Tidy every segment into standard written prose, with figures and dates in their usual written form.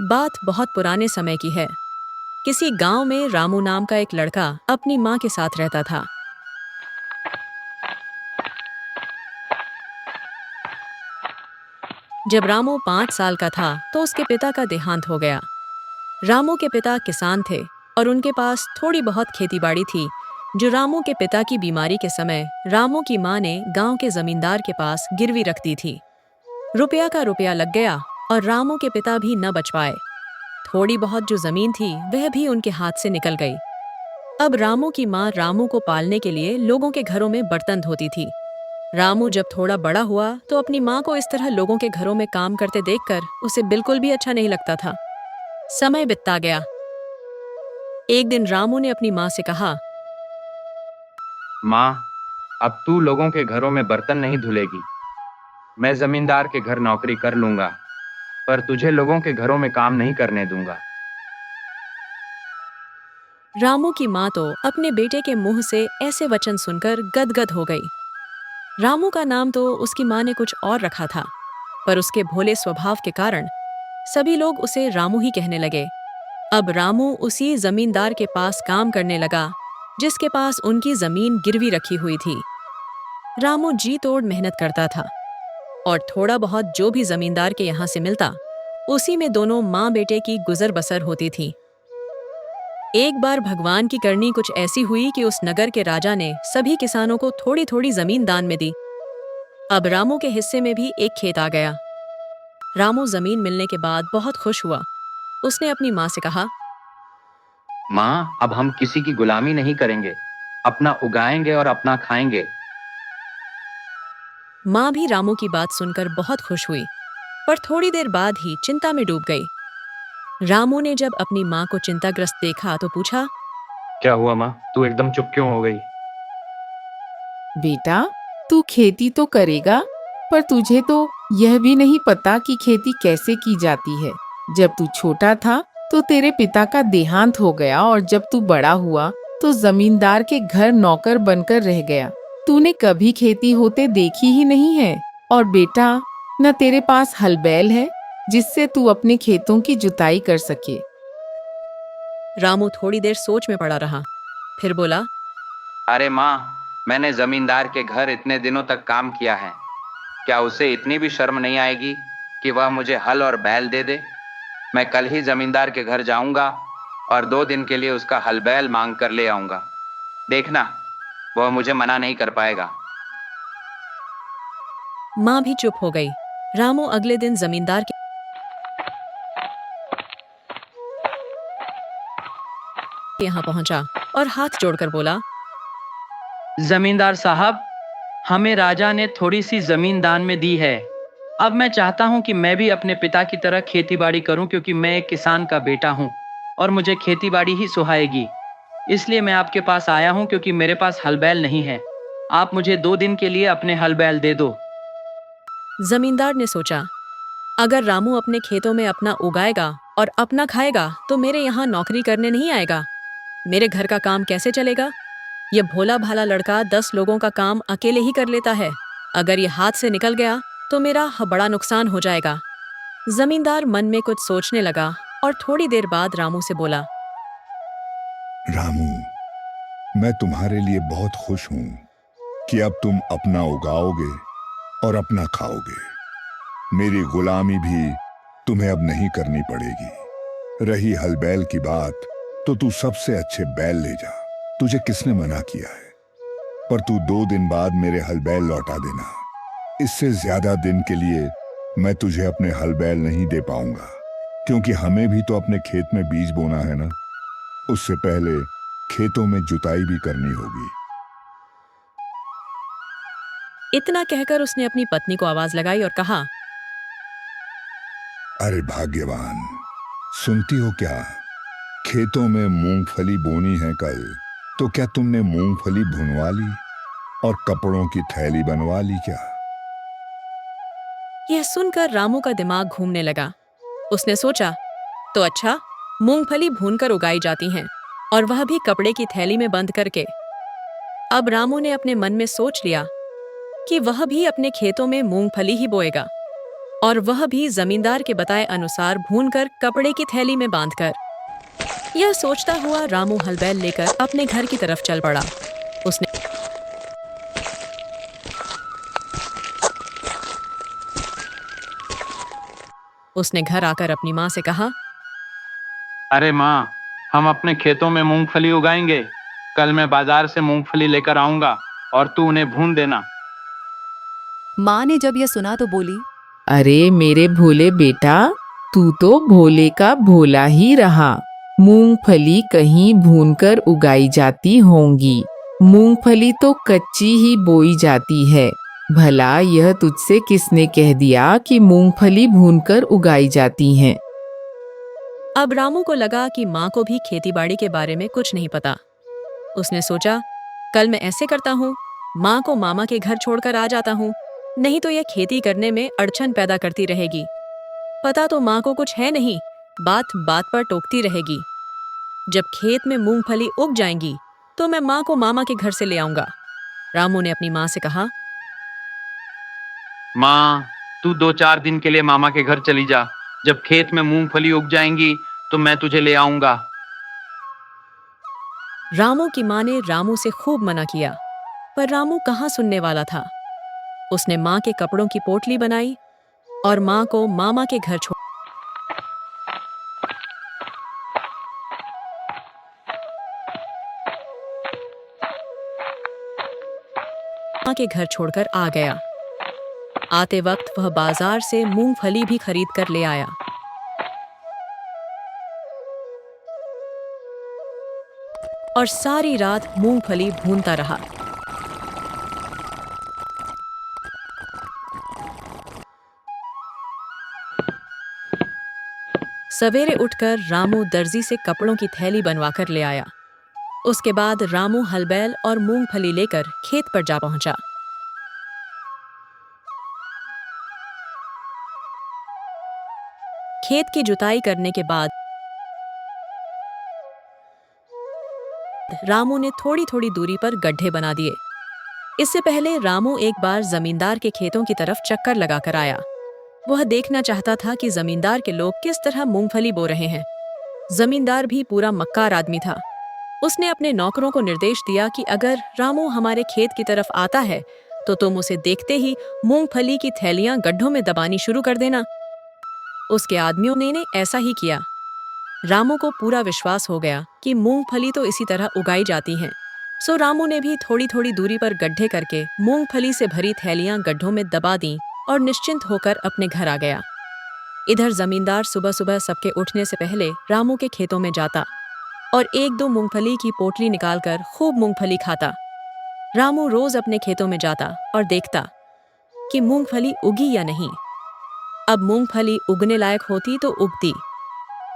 बात बहुत पुराने समय की है। किसी गांव में रामू नाम का एक लड़का अपनी माँ के साथ रहता था। जब रामू 5 साल का था तो उसके पिता का देहांत हो गया। रामू के पिता किसान थे और उनके पास थोड़ी बहुत खेतीबाड़ी थी, जो रामू के पिता की बीमारी के समय रामू की माँ ने गांव के जमींदार के पास गिरवी रख दी थी। रुपया का रुपया लग गया और रामू के पिता भी न बच पाए। थोड़ी बहुत जो जमीन थी वह भी उनके हाथ से निकल गई। अब रामू की माँ रामू को पालने के लिए लोगों के घरों में बर्तन धोती थी। रामू जब थोड़ा बड़ा हुआ तो अपनी माँ को इस तरह लोगों के घरों में काम करते देखकर उसे बिल्कुल भी अच्छा नहीं लगता था। समय बीतता गया। एक दिन रामू ने अपनी माँ से कहा, माँ, अब तू लोगों के घरों में बर्तन नहीं धुलेगी। मैं जमींदार के घर नौकरी कर लूंगा, पर तुझे लोगों के घरों में काम नहीं करने दूंगा। रामू की माँ तो अपने बेटे के मुंह से ऐसे वचन सुनकर गदगद हो गई। रामू का नाम तो उसकी माँ ने कुछ और रखा था, पर उसके भोले स्वभाव के कारण सभी लोग उसे रामू ही कहने लगे। अब रामू उसी जमींदार के पास काम करने लगा जिसके पास उनकी जमीन गिरवी रखी हुई थी। रामू जी तोड़ मेहनत करता था और थोड़ा बहुत जो भी जमींदार के यहाँ से मिलता, उसी में दोनों माँ बेटे की गुजर बसर होती थी। एक बार भगवान की करनी कुछ ऐसी हुई कि उस नगर के राजा ने सभी किसानों को थोड़ी थोड़ी जमीन दान में दी। अब रामू के हिस्से में भी एक खेत आ गया। रामू जमीन मिलने के बाद बहुत खुश हुआ। उसने अपनी माँ से कहा, माँ, अब हम किसी की गुलामी नहीं करेंगे, अपना उगाएंगे और अपना खाएंगे। माँ भी रामू की बात सुनकर बहुत खुश हुई, पर थोड़ी देर बाद ही चिंता में डूब गई। रामू ने जब अपनी माँ को चिंताग्रस्त देखा तो पूछा, क्या हुआ माँ, तू एकदम चुप क्यों हो गई? बेटा, तू खेती तो करेगा, पर तुझे तो यह भी नहीं पता कि खेती कैसे की जाती है। जब तू छोटा था तो तेरे पिता का देहांत हो गया और जब तू बड़ा हुआ तो जमींदार के घर नौकर बनकर रह गया। तूने कभी खेती होते देखी ही नहीं है। और बेटा, न तेरे पास हल बैल है जिससे तू अपने खेतों की जुताई कर सके। रामू थोड़ी देर सोच में पड़ा रहा, फिर बोला, अरे माँ, मैंने जमींदार के घर इतने दिनों तक काम किया है। क्या उसे इतनी भी शर्म नहीं आएगी कि वह मुझे हल और बैल दे दे? मैं कल ही जमींदार के घर जाऊंगा और 2 दिन के लिए उसका हल बैल मांग कर ले आऊंगा। देखना, वह मुझे मना नहीं कर पाएगा। माँ भी चुप हो गई। रामू अगले दिन जमींदार के यहाँ पहुंचा और हाथ जोड़कर बोला, जमींदार साहब, हमें राजा ने थोड़ी सी जमीन दान में दी है। अब मैं चाहता हूं कि मैं भी अपने पिता की तरह खेतीबाड़ी करूं, क्योंकि मैं एक किसान का बेटा हूं और मुझे खेतीबाड़ी ही सुहाएगी। इसलिए मैं आपके पास आया हूं, क्योंकि मेरे पास हल बैल नहीं है। आप मुझे 2 दिन के लिए अपने हल बैल दे दो। जमींदार ने सोचा, अगर रामू अपने खेतों में अपना उगाएगा और अपना खाएगा तो मेरे यहाँ नौकरी करने नहीं आएगा। मेरे घर का काम कैसे चलेगा? यह भोला भाला लड़का 10 लोगों का काम अकेले ही कर लेता है। अगर ये हाथ से निकल गया तो मेरा बड़ा नुकसान हो जाएगा। जमींदार मन में कुछ सोचने लगा और थोड़ी देर बाद रामू से बोला, रामू, मैं तुम्हारे लिए बहुत खुश हूं कि अब तुम अपना उगाओगे और अपना खाओगे। मेरी गुलामी भी तुम्हें अब नहीं करनी पड़ेगी। रही हल बैल की बात, तो तू सबसे अच्छे बैल ले जा। तुझे किसने मना किया है? पर तू 2 दिन बाद मेरे हल बैल लौटा देना। इससे ज्यादा दिन के लिए मैं तुझे अपने हल बैल नहीं दे पाऊंगा, क्योंकि हमें भी तो अपने खेत में बीज बोना है ना। उससे पहले खेतों में जुताई भी करनी होगी। इतना कहकर उसने अपनी पत्नी को आवाज लगाई और कहा, अरे भाग्यवान, सुनती हो क्या? खेतों में मूंगफली बोनी है कल, तो क्या तुमने मूंगफली भुनवा ली और कपड़ों की थैली बनवा ली क्या? यह सुनकर रामू का दिमाग घूमने लगा। उसने सोचा, तो अच्छा, मूंगफली भूनकर उगाई जाती हैं और वह भी कपड़े की थैली में बंद करके। अब रामू ने अपने मन में सोच लिया कि वह भी अपने खेतों में मूंगफली ही बोएगा और वह भी जमींदार के बताए अनुसार भूनकर कपड़े की थैली में बांधकर। यह सोचता हुआ रामू हल बैल लेकर अपने घर की तरफ चल पड़ा। उसने उसने घर आकर अपनी माँ से कहा, अरे माँ, हम अपने खेतों में मूंगफली उगाएंगे। कल मैं बाजार से मूंगफली लेकर आऊंगा और तू उन्हें भून देना। माँ ने जब यह सुना तो बोली, अरे मेरे भोले बेटा, तू तो भोले का भोला ही रहा। मूंगफली कहीं भूनकर उगाई जाती होंगी। मूंगफली तो कच्ची ही बोई जाती है। भला यह तुझसे किसने कह दिया कि मूंगफली भूनकर उगाई जाती हैं? अब रामू को लगा कि माँ को भी खेतीबाड़ी के बारे में कुछ नहीं पता। उसने सोचा, कल मैं ऐसे करता हूँ, माँ को मामा के घर छोड़कर आ जाता हूँ, नहीं तो यह खेती करने में अड़चन पैदा करती रहेगी। पता तो माँ को कुछ है नहीं, बात बात पर टोकती रहेगी। जब खेत में मूंगफली उग जाएंगी तो मैं माँ को मामा के घर से ले आऊंगा। रामू ने अपनी माँ से कहा, माँ, तू 2-4 दिन के लिए मामा के घर चली जा। जब खेत में मूंगफली उग जाएंगी तो मैं तुझे ले आऊंगा। रामू की माँ ने रामू से खूब मना किया, पर रामू कहाँ सुनने वाला था। उसने माँ के कपड़ों की पोटली बनाई और माँ को मामा के घर छोड़कर आ गया। आते वक्त वह बाजार से मूंगफली भी खरीद कर ले आया। और सारी रात मूंगफली भूनता रहा। सवेरे उठकर रामू दर्जी से कपड़ों की थैली बनवाकर ले आया। उसके बाद रामू हलबैल और मूंगफली लेकर खेत पर जा पहुंचा। खेत की जुताई करने के बाद रामू ने थोड़ी थोड़ी दूरी पर गड्ढे बना दिए। इससे पहले रामू एक बार जमींदार के खेतों की तरफ चक्कर लगाकर आया। वह देखना चाहता था कि जमींदार के लोग किस तरह मूंगफली बो रहे हैं। जमींदार भी पूरा मक्कार आदमी था। उसने अपने नौकरों को निर्देश दिया कि अगर रामू हमारे खेत की तरफ आता है तो तुम उसे देखते ही मूंगफली की थैलियां गड्ढों में दबानी शुरू कर देना। उसके आदमियों ने ऐसा ही किया। रामू को पूरा विश्वास हो गया कि मूंगफली तो इसी तरह उगाई जाती हैं। सो रामू ने भी थोड़ी थोड़ी दूरी पर गड्ढे करके मूंगफली से भरी थैलियां गड्ढों में दबा दी और निश्चिंत होकर अपने घर आ गया। इधर जमींदार सुबह सुबह सबके उठने से पहले रामू के खेतों में जाता और 1-2 मूंगफली की पोटली निकालकर खूब मूंगफली खाता। रामू रोज अपने खेतों में जाता और देखता कि मूंगफली उगी या नहीं। अब मूंगफली उगने लायक होती तो उगती।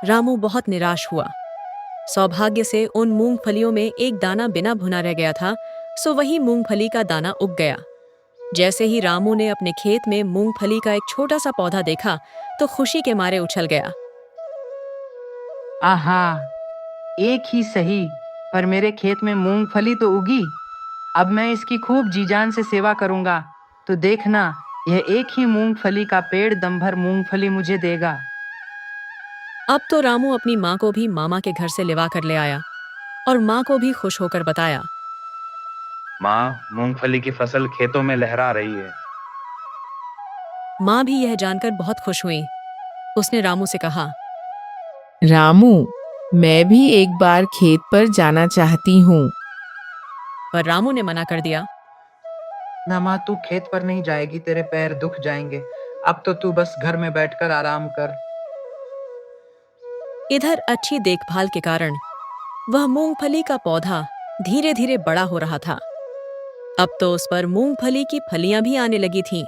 रामू बहुत निराश हुआ। सौभाग्य से उन मूंगफलियों में एक दाना बिना भुना रह गया था, सो वही मूंगफली का दाना उग गया। जैसे ही रामू ने अपने खेत में मूंगफली का एक छोटा सा पौधा देखा तो खुशी के मारे उछल गया। आहा, एक ही सही, पर मेरे खेत में मूंगफली तो उगी। अब मैं इसकी खूब जी जान से सेवा करूंगा, तो देखना यह एक ही मूंगफली का पेड़ दम भर मूंगफली मुझे देगा। अब तो रामू अपनी माँ को भी मामा के घर से लिवा कर ले आया और माँ को भी खुश होकर बताया, माँ, मूंगफली की फसल खेतों में लहरा रही है। माँ भी यह जानकर बहुत खुश हुई। उसने रामू से कहा, रामू, मैं भी एक बार खेत पर जाना चाहती हूँ। पर रामू ने मना कर दिया। ना माँ, तू खेत पर नहीं जाएगी, तेरे पैर दुख जाएंगे। अब तो तू बस घर में बैठकर आराम कर। इधर अच्छी देखभाल के कारण वह मूंगफली का पौधा धीरे धीरे बड़ा हो रहा था। अब तो उस पर मूंगफली की फलियां भी आने लगी थीं।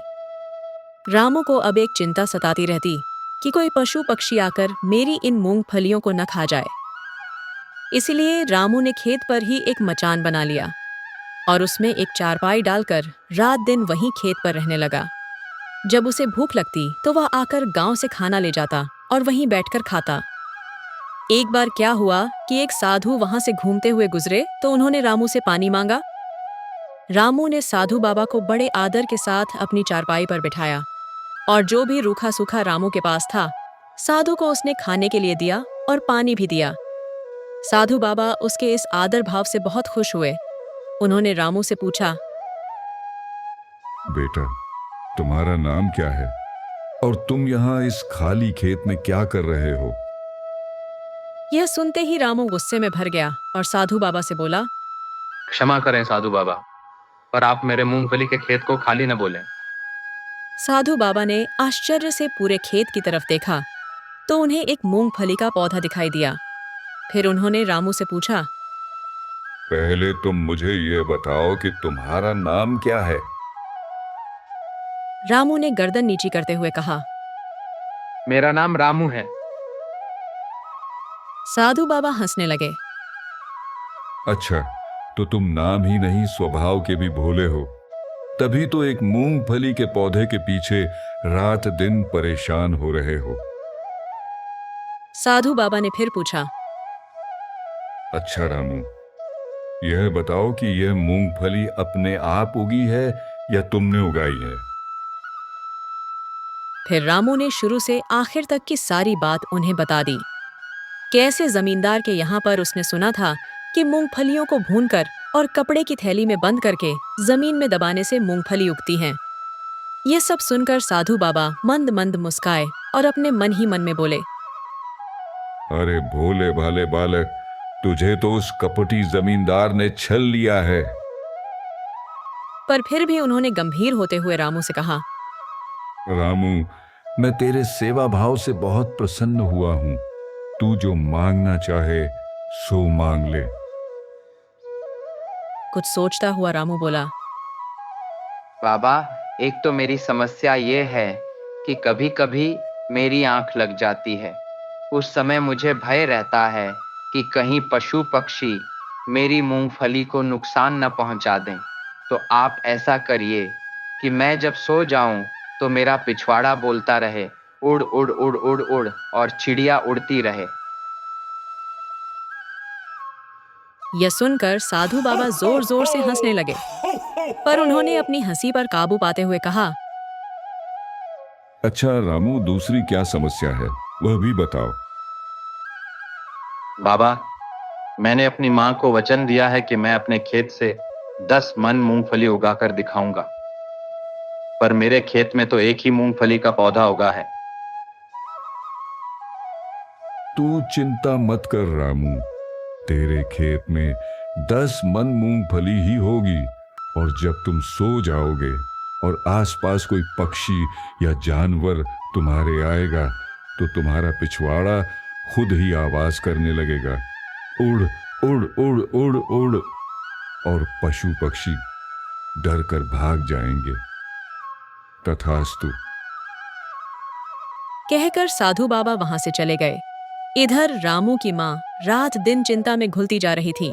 रामू को अब एक चिंता सताती रहती कि कोई पशु पक्षी आकर मेरी इन मूंगफलियों को न खा जाए। इसलिए रामू ने खेत पर ही एक मचान बना लिया और उसमें एक चारपाई डालकर रात दिन वहीं खेत पर रहने लगा। जब उसे भूख लगती तो वह आकर गांव से खाना ले जाता और वहीं बैठकर खाता। एक बार क्या हुआ कि एक साधु वहां से घूमते हुए गुजरे तो उन्होंने रामू से पानी मांगा। रामू ने साधु बाबा को बड़े आदर के साथ अपनी चारपाई पर बिठाया और जो भी रूखा सूखा रामू के पास था, साधु को उसने खाने के लिए दिया और पानी भी दिया। साधु बाबा उसके इस आदर भाव से बहुत खुश हुए। उन्होंने रामू से पूछा, बेटा, तुम्हारा नाम क्या है और तुम यहाँ इस खाली खेत में क्या कर रहे हो? यह सुनते ही रामू गुस्से में भर गया और साधु बाबा से बोला, क्षमा करें साधु बाबा, पर आप मेरे मूंगफली के खेत को खाली न बोलें। साधु बाबा ने आश्चर्य से पूरे खेत की तरफ देखा तो उन्हें एक मूंगफली का पौधा दिखाई दिया। फिर उन्होंने रामू से पूछा, पहले तुम मुझे ये बताओ कि तुम्हारा नाम क्या है? रामू ने गर्दन नीची करते हुए कहा, मेरा नाम रामू है। साधु बाबा हंसने लगे। अच्छा, तो तुम नाम ही नहीं स्वभाव के भी भोले हो, तभी तो एक मूंगफली के पौधे के पीछे रात दिन परेशान हो रहे हो। साधु बाबा ने फिर पूछा, अच्छा रामू, यह बताओ कि यह मूंगफली अपने आप उगी है या तुमने उगाई है? फिर रामू ने शुरू से आखिर तक की सारी बात उन्हें बता दी। कैसे जमींदार के यहाँ पर उसने सुना था कि मूंगफलियों को भूनकर और कपड़े की थैली में बंद करके जमीन में दबाने से मूंगफली उगती है। ये सब सुनकर साधु बाबा मंद मंद मुस्काए और अपने मन ही मन में बोले, अरे भोले भाले बालक, तुझे तो उस कपटी जमींदार ने छल लिया है। पर फिर भी उन्होंने गंभीर होते हुए रामू से कहा, रामू, मैं तेरे सेवा भाव से बहुत प्रसन्न हुआ हूं। तू जो मांगना चाहे सो मांग ले। कुछ सोचता हुआ रामू बोला, बाबा, एक तो मेरी समस्या ये है कि कभी कभी मेरी आंख लग जाती है। उस समय मुझे भय रहता है कि कहीं पशु पक्षी मेरी मूंगफली को नुकसान न पहुंचा दें। तो आप ऐसा करिए कि मैं जब सो जाऊं तो मेरा पिछवाड़ा बोलता रहे, उड़ उड़ उड़ उड़ उड़, और चिड़िया उड़ती रहे। यह सुनकर साधु बाबा जोर जोर से हंसने लगे, पर उन्होंने अपनी हंसी पर काबू पाते हुए कहा, अच्छा रामू, दूसरी क्या समस्या है वह भी बताओ। बाबा, मैंने अपनी माँ को वचन दिया है कि मैं अपने खेत से 10 मन मूंगफली उगाकर दिखाऊंगा, पर मेरे खेत में तो एक ही मूंगफली का पौधा उगा है। तू चिंता मत कर रामू, तेरे खेत में 10 मन मूंगफली ही होगी, और जब तुम सो जाओगे और आसपास कोई पक्षी या जानवर तुम्हारे आएगा तो तुम्हारा पिछवाड़ा खुद ही आवाज करने लगेगा, उड़ उड़ उड़ उड़ उड़, और पशु पक्षी डर कर भाग जाएंगे। तथास्तु। कहकर साधु बाबा वहां से चले गए। इधर रामू की माँ रात दिन चिंता में घुलती जा रही थी,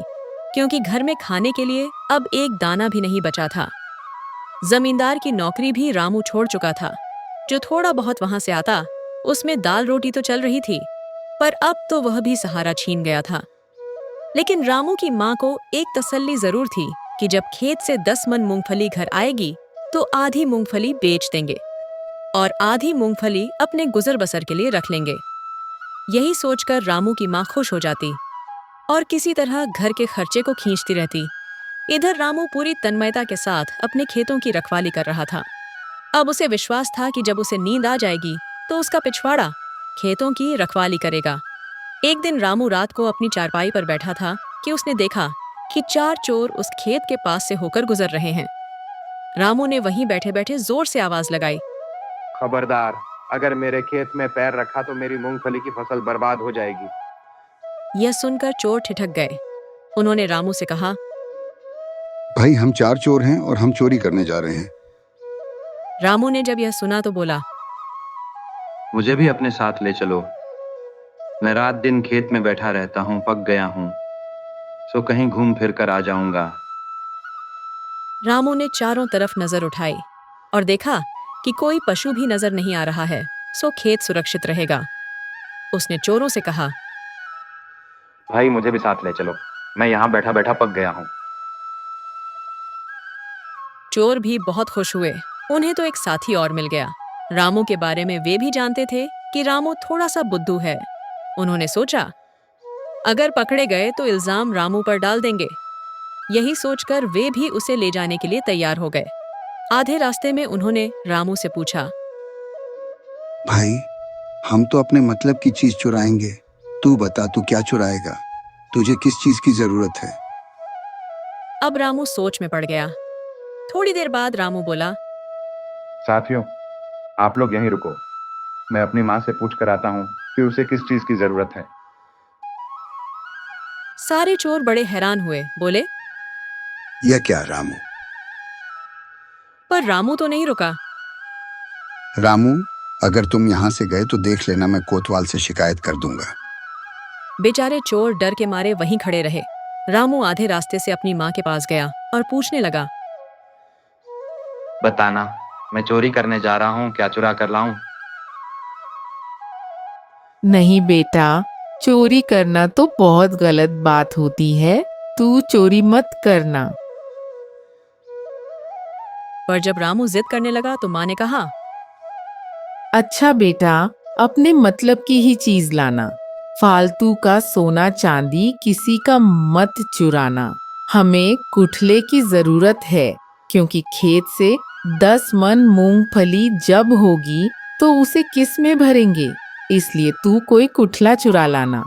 क्योंकि घर में खाने के लिए अब एक दाना भी नहीं बचा था। जमींदार की नौकरी भी रामू छोड़ चुका था। जो थोड़ा बहुत वहां से आता उसमें दाल रोटी तो चल रही थी, पर अब तो वह भी सहारा छीन गया था। लेकिन रामू की माँ को एक तसल्ली जरूर थी कि जब खेत से 10 मन मूंगफली घर आएगी तो आधी मूंगफली बेच देंगे और आधी मूंगफली अपने गुजर बसर के लिए रख लेंगे। यही सोचकर रामू की माँ खुश हो जाती और किसी तरह घर के खर्चे को खींचती रहती। इधर रामू पूरी तन्मयता के साथ अपने खेतों की रखवाली कर रहा था। अब उसे विश्वास था कि जब उसे नींद आ जाएगी तो उसका पिछवाड़ा खेतों की रखवाली करेगा। एक दिन रामू रात को अपनी चारपाई पर बैठा था कि उसने देखा कि 4 चोर उस खेत के पास से होकर गुजर रहे हैं। रामू ने वहीं बैठे बैठे जोर से आवाज लगाई, खबरदार, अगर मेरे खेत में पैर रखा तो मेरी मूंगफली की फसल बर्बाद हो जाएगी। यह सुनकर चोर ठिठक गए। उन्होंने रामू से कहा, भाई, हम 4 चोर हैं और हम चोरी करने जा रहे हैं। रामू ने जब यह सुना तो बोला, मुझे भी अपने साथ ले चलो। मैं रात दिन खेत में बैठा रहता हूँ, पक गया हूँ, सो कहीं घूम फिर कर आ जाऊंगा। रामू ने चारों तरफ नजर उठाई और देखा कि कोई पशु भी नजर नहीं आ रहा है, सो खेत सुरक्षित रहेगा। उसने चोरों से कहा, भाई मुझे भी साथ ले चलो, मैं यहाँ बैठा बैठा पक गया हूँ। चोर भी बहुत खुश हुए, उन्हें तो एक साथी और मिल गया। रामू के बारे में वे भी जानते थे कि रामू थोड़ा सा बुद्धू है। उन्होंने सोचा, अगर पकड़े गए तो इल्जाम रामू पर डाल देंगे। यही सोचकर वे भी उसे ले जाने के लिए तैयार हो गए। आधे रास्ते में उन्होंने रामू से पूछा, भाई हम तो अपने मतलब की चीज चुराएंगे, तू बता तू क्या चुराएगा, तुझे किस चीज की जरूरत है? अब रामू सोच में पड़ गया। थोड़ी देर बाद रामू बोला, साथियों, आप लोग यहीं रुको, मैं अपनी माँ से पूछ कर आता हूँ कि उसे किस चीज की जरूरत है। सारे चोर बड़े हैरान हुए, बोले, यह क्या रामू? पर रामू तो नहीं रुका। रामू, अगर तुम यहाँ से गए तो देख लेना, मैं कोतवाल से शिकायत कर दूंगा। बेचारे चोर डर के मारे वहीं खड़े रहे। रामू आधे रास्ते से अपनी माँ के पास गया और पूछने लगा, बताना, मैं चोरी करने जा रहा हूँ, क्या चुरा कर लाऊं? नहीं बेटा, चोरी करना तो बहुत गलत बात होती है, तू चोरी मत करना। पर जब रामू जिद करने लगा तो माँ ने कहा, अच्छा बेटा, अपने मतलब की ही चीज लाना, फालतू का सोना चांदी किसी का मत चुराना। हमें कुठले की जरूरत है, क्योंकि खेत से 10 मन मूंगफली जब होगी तो उसे किस में भरेंगे, इसलिए तू कोई कुठला चुरा लाना।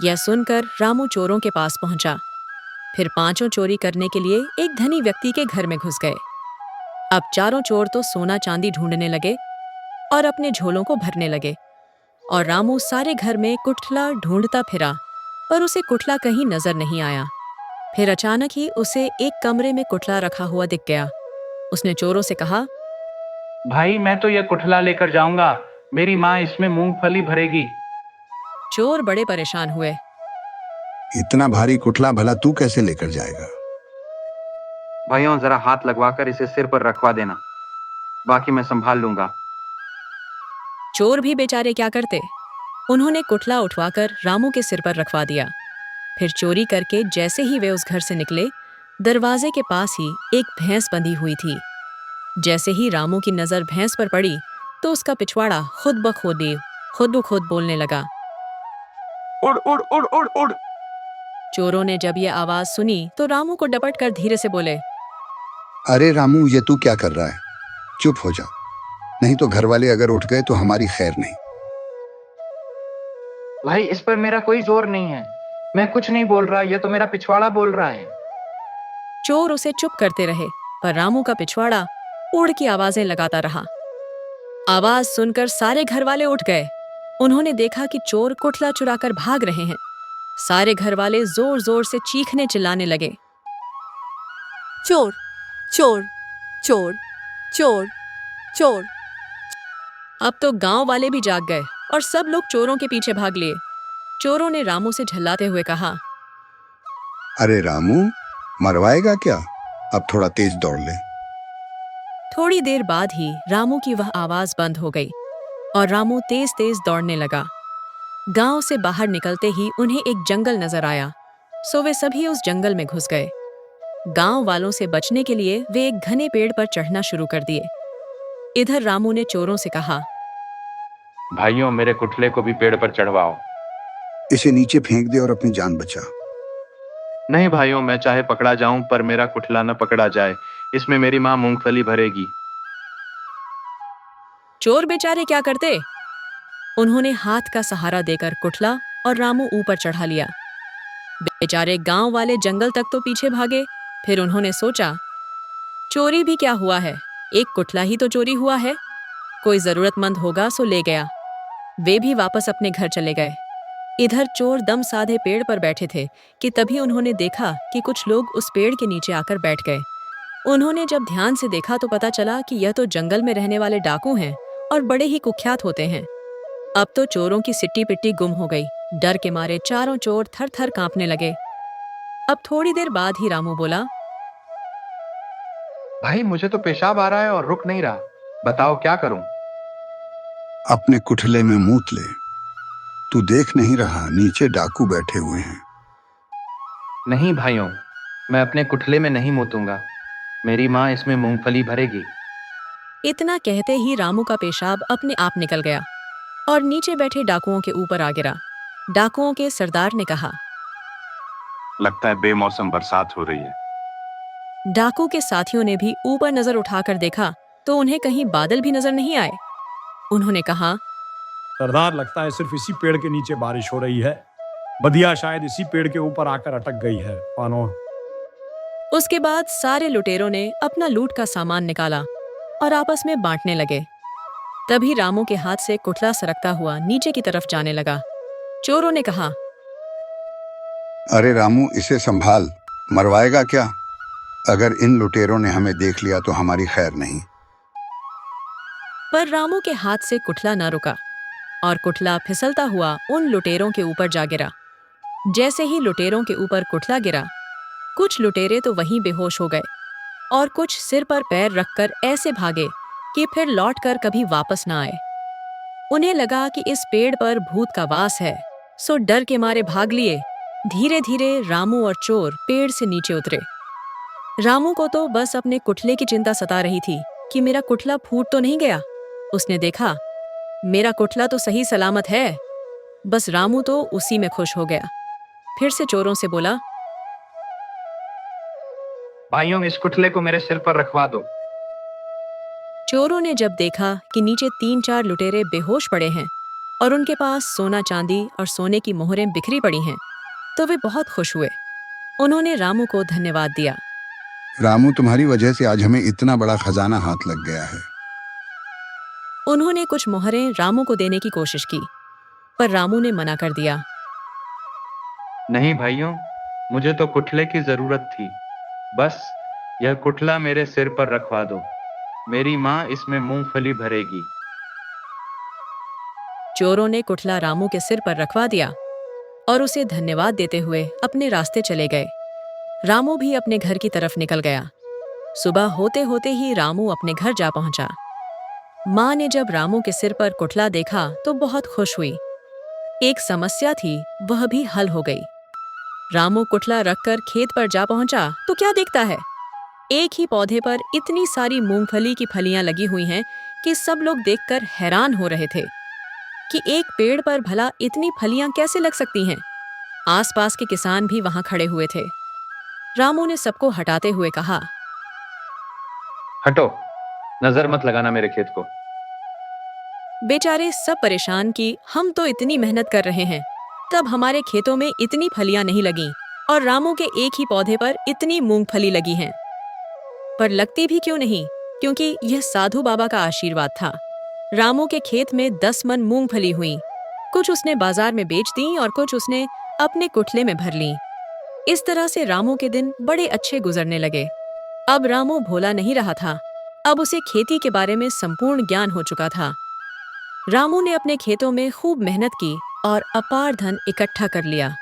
यह सुनकर रामू चोरों के पास पहुंचा। फिर पांचों चोरी करने के लिए एक धनी व्यक्ति के घर में घुस गए। अब चारों चोर तो सोना चांदी ढूंढने लगे और अपने झोलों को भरने लगे, और रामू सारे घर में कुठला ढूंढता फिरा, पर उसे कुठला कहीं नजर नहीं आया। फिर अचानक ही उसे एक कमरे में कुठला रखा हुआ दिख गया। उसने चोरों से कहा, भाई मैं तो यह कुठला लेकर जाऊंगा, मेरी माँ इसमें मूंगफली भरेगी। चोर बड़े परेशान हुए। इतना भारी कुठला भला तू कैसे लेकर जाएगा? भाइयों, जरा हाथ लगवाकर इसे सिर पर रखवा देना, बाकी मैं संभाल लूंगा। चोर भी बेचारे क्या करते। उन्होंने कुठला उठवाकर रामू के सिर पर रखवा दिया। फिर चोरी करके जैसे ही वे उस घर से निकले, दरवाजे के पास ही एक भैंस बंधी हुई थी। जैसे ही रामू की नजर भैंस पर पड़ी तो उसका पिछवाड़ा खुद ब खुद बोलने लगा। उड़ उड़ उड़ उड़ उड़। चोरों ने जब ये आवाज सुनी तो रामू को डपट कर धीरे से बोले, अरे रामू, ये तू क्या कर रहा है? चुप हो जा, नहीं तो घर वाले अगर उठ गए तो हमारी खैर नहीं। भाई इस पर मेरा कोई जोर नहीं है, मैं कुछ नहीं बोल रहा, यह तो मेरा पिछवाड़ा बोल रहा है। चोर उसे चुप करते रहे, पर रामू का पिछवाड़ा उड़ की आवाजें लगाता रहा। आवाज सुनकर सारे घर वाले उठ गए। उन्होंने देखा कि चोर कुठला चुराकर भाग रहे हैं। सारे घर वाले जोर जोर से चीखने चिल्लाने लगे, चोर चोर चोर चोर चोर। अब तो गांव वाले भी जाग गए और सब लोग चोरों के पीछे भाग लिए। चोरों ने रामू से झल्लाते हुए कहा, अरे रामू, मरवाएगा क्या? अब थोड़ा तेज दौड़ ले। थोड़ी देर बाद ही रामू की वह आवाज बंद हो गई और रामू तेज तेज दौड़ने लगा। गांव से बाहर निकलते ही उन्हें एक जंगल नजर आया, सो वे सभी उस जंगल में घुस गए। गांव वालों से बचने के लिए वे एक घने पेड़ पर चढ़ना शुरू कर दिए। इधर रामू ने चोरों से कहा, भाइयों, मेरे कुठले को भी पेड़ पर चढ़वाओ। इसे नीचे फेंक दे और अपनी जान बचा। नहीं भाइयों, मैं चाहे पकड़ा जाऊं पर मेरा कुठला न पकड़ा जाए, इसमें मेरी माँ मूंगफली भरेगी। चोर बेचारे क्या करते। उन्होंने हाथ का सहारा देकर कुठला और रामू ऊपर चढ़ा लिया। बेचारे गांव वाले जंगल तक तो पीछे भागे। फिर उन्होंने सोचा, चोरी भी क्या हुआ है, एक कुठला ही तो चोरी हुआ है, कोई जरूरतमंद होगा सो ले गया। वे भी वापस अपने घर चले गए। इधर चोर दम साधे पेड़ पर बैठे थे कि तभी उन्होंने देखा कि कुछ लोग उस पेड़ के नीचे आकर बैठ गए। उन्होंने जब ध्यान से देखा तो पता चला कि यह तो जंगल में रहने वाले डाकू हैं और बड़े ही कुख्यात होते हैं। अब तो चोरों की सिट्टी पिट्टी गुम हो गई। डर के मारे चारों चोर थर थर कांपने लगे। अब थोड़ी देर बाद ही रामू बोला, भाई मुझे तो पेशाब आ रहा है और रुक नहीं रहा, बताओ क्या करूं? अपने कुठले में मूत ले। तू देख नहीं रहा नीचे डाकू बैठे हुए हैं? नहीं भाइयों, मैं अपने कुठले में नहीं मूतूंगा, मेरी माँ इसमें मूंगफली भरेगी। इतना कहते ही रामू का पेशाब अपने आप निकल गया और नीचे बैठे डाकुओं के ऊपर आ गिरा। डाकुओं के सरदार ने कहा। लगता है बेमौसम बरसात हो रही है। डाकू के साथियों ने भी ऊपर नजर उठाकर देखा तो उन्हें कहीं बादल भी नजर नहीं आए। उन्होंने कहा, सरदार, लगता है सिर्फ इसी पेड़ के नीचे बारिश हो रही है। बदिया शायद इसी पेड़ के ऊपर आकर अटक गई है। पानो। उसके बाद सारे लुटेरों ने अपना लूट का सामान निकाला और आपस में बांटने लगे। तभी रामू के हाथ से कुठला सरकता हुआ नीचे की तरफ जाने लगा। चोरों ने कहा, अरे रामू, इसे संभाल, मरवाएगा क्या? अगर इन लुटेरों ने हमें देख लिया तो हमारी खैर नहीं। पर रामू के हाथ से कुठला न रुका और कुठला फिसलता हुआ उन लुटेरों के ऊपर जा गिरा। जैसे ही लुटेरों के ऊपर कुठला गिरा, कुछ लुटेरे तो वहीं बेहोश हो गए और कुछ सिर पर पैर रखकर ऐसे भागे कि फिर लौटकर कभी वापस न आए। उन्हें लगा कि इस पेड़ पर भूत का वास है, सो डर के मारे भाग लिए। धीरे धीरे रामू और चोर पेड़ से नीचे उतरे। रामू को तो बस अपने कुठले की चिंता सता रही थी कि मेरा कुठला फूट तो नहीं गया। उसने देखा मेरा कुठला तो सही सलामत है। बस रामू तो उसी में खुश हो गया। फिर से चोरों से बोला, भाइयों, इस कुठले को मेरे सिर पर रखवा दो। चोरों ने जब देखा कि नीचे 3-4 लुटेरे बेहोश पड़े हैं और उनके पास सोना चांदी और सोने की मोहरें बिखरी पड़ी हैं, तो वे बहुत खुश हुए। उन्होंने रामू को धन्यवाद दिया। रामू, तुम्हारी वजह से आज हमें इतना बड़ा खजाना हाथ लग गया है। उन्होंने कुछ मोहरें रामू को देने की कोशिश की, पर रामू ने मना कर दिया। नहीं भाइयों, मुझे तो कुठले की जरूरत थी। बस यह कुठला मेरे सिर पर रखवा दो। मेरी माँ इसमें मूंगफली भरेगी। चोरों ने कुठला रामू के सिर पर रखवा दिया और उसे धन्यवाद देते हुए अपने रास्ते चले गए। रामू भी अपने घर की तरफ निकल गया। सुबह होते होते ही रामू अपने घर जा पहुंचा। माँ ने जब रामू के सिर पर कुठला देखा तो बहुत खुश हुई। एक समस्या थी, वह भी हल हो गई। रामू कुठला रखकर खेत पर जा पहुंचा तो क्या देखता है, एक ही पौधे पर इतनी सारी मूंगफली की फलियां लगी हुई हैं कि सब लोग देखकर हैरान हो रहे थे कि एक पेड़ पर भला इतनी फलियां कैसे लग सकती हैं। आसपास के किसान भी वहां खड़े हुए थे। रामू ने सबको हटाते हुए कहा, हटो, नजर मत लगाना मेरे खेत को। बेचारे सब परेशान कि हम तो इतनी मेहनत कर रहे हैं, तब हमारे खेतों में इतनी फलियां नहीं लगीं और रामू के एक ही पौधे पर इतनी मूंगफली लगी हैं। पर लगती भी क्यों नहीं, क्योंकि यह साधु बाबा का आशीर्वाद था। रामू के खेत में 10 मन मूंगफली हुई। कुछ उसने बाजार में बेच दी और कुछ उसने अपने कुठले में भर ली। इस तरह से रामू के दिन बड़े अच्छे गुजरने लगे। अब रामू भोला नहीं रहा था, अब उसे खेती के बारे में संपूर्ण ज्ञान हो चुका था। रामू ने अपने खेतों में खूब मेहनत की और अपार धन इकट्ठा कर लिया।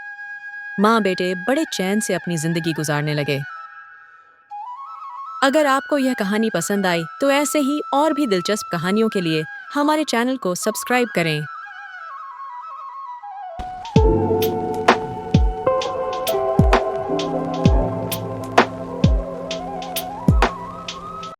माँ बेटे बड़े चैन से अपनी जिंदगी गुजारने लगे। अगर आपको यह कहानी पसंद आई तो ऐसे ही और भी दिलचस्प कहानियों के लिए हमारे चैनल को सब्सक्राइब करें।